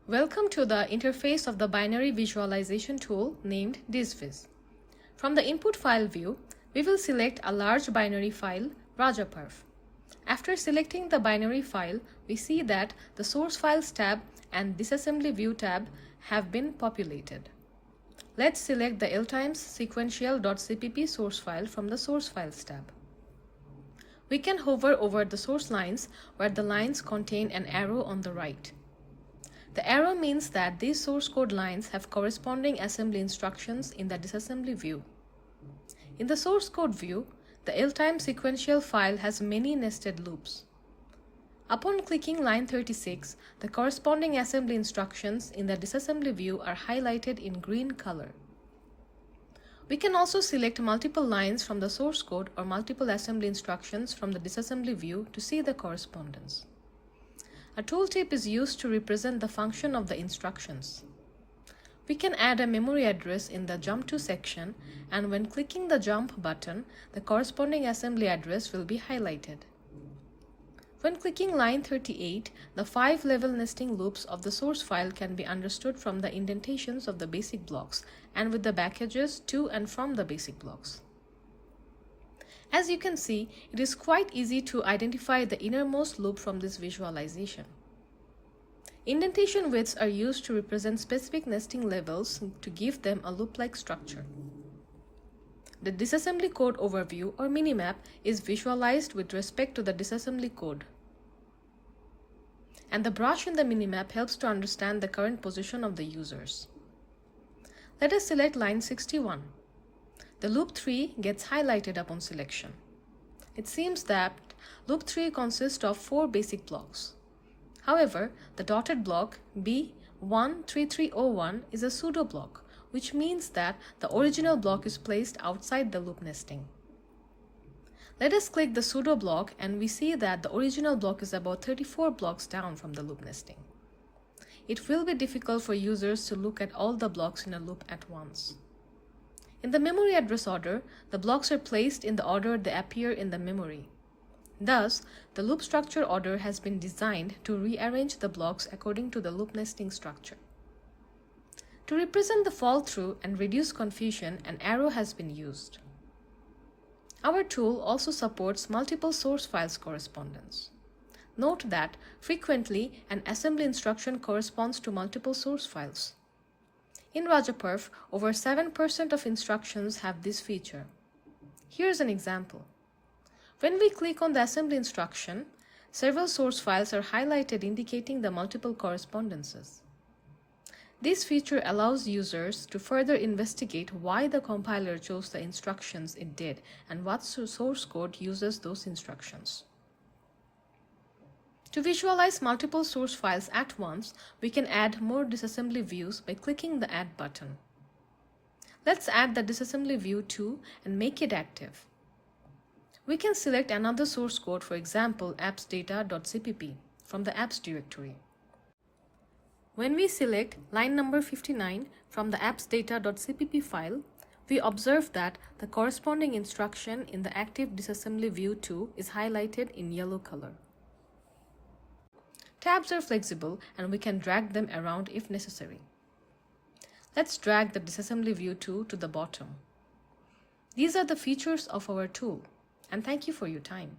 Welcome to the interface of the binary visualization tool named DisViz. From the input file view, we will select a large binary file, rajaperf. After selecting the binary file, we see that the source files tab and disassembly view tab have been populated. Let's select the ltimes sequential.cpp source file from the source files tab. We can hover over the source lines where the lines contain an arrow on the right. The arrow means that these source code lines have corresponding assembly instructions in the disassembly view. In the source code view, the ltime sequential file has many nested loops. Upon clicking line 36, the corresponding assembly instructions in the disassembly view are highlighted in green color. We can also select multiple lines from the source code or multiple assembly instructions from the disassembly view to see the correspondence. A tooltip is used to represent the function of the instructions. We can add a memory address in the Jump To section, and when clicking the Jump button, the corresponding assembly address will be highlighted. When clicking line 38, the 5-level nesting loops of the source file can be understood from the indentations of the basic blocks and with the packages to and from the basic blocks. As you can see, it is quite easy to identify the innermost loop from this visualization. Indentation widths are used to represent specific nesting levels to give them a loop-like structure. The disassembly code overview or minimap is visualized with respect to the disassembly code. And the brush in the minimap helps to understand the current position of the users. Let us select line 61. The loop 3 gets highlighted upon selection. It seems that loop 3 consists of 4 basic blocks. However, the dotted block B13301 is a pseudo block, which means that the original block is placed outside the loop nesting. Let us click the pseudo block and we see that the original block is about 34 blocks down from the loop nesting. It will be difficult for users to look at all the blocks in a loop at once. In the memory address order, the blocks are placed in the order they appear in the memory. Thus, the loop structure order has been designed to rearrange the blocks according to the loop nesting structure. To represent the fall-through and reduce confusion, an arrow has been used. Our tool also supports multiple source files correspondence. Note that frequently an assembly instruction corresponds to multiple source files. In rajaperf, over 7% of instructions have this feature. Here's an example. When we click on the assembly instruction, several source files are highlighted indicating the multiple correspondences. This feature allows users to further investigate why the compiler chose the instructions it did and what source code uses those instructions. To visualize multiple source files at once, we can add more disassembly views by clicking the Add button. Let's add the disassembly view too and make it active. We can select another source code, for example appsdata.cpp from the apps directory. When we select line number 59 from the appsdata.cpp file, we observe that the corresponding instruction in the active disassembly view 2 is highlighted in yellow color. Tabs are flexible and we can drag them around if necessary. Let's drag the disassembly view 2 to the bottom. These are the features of our tool, and thank you for your time.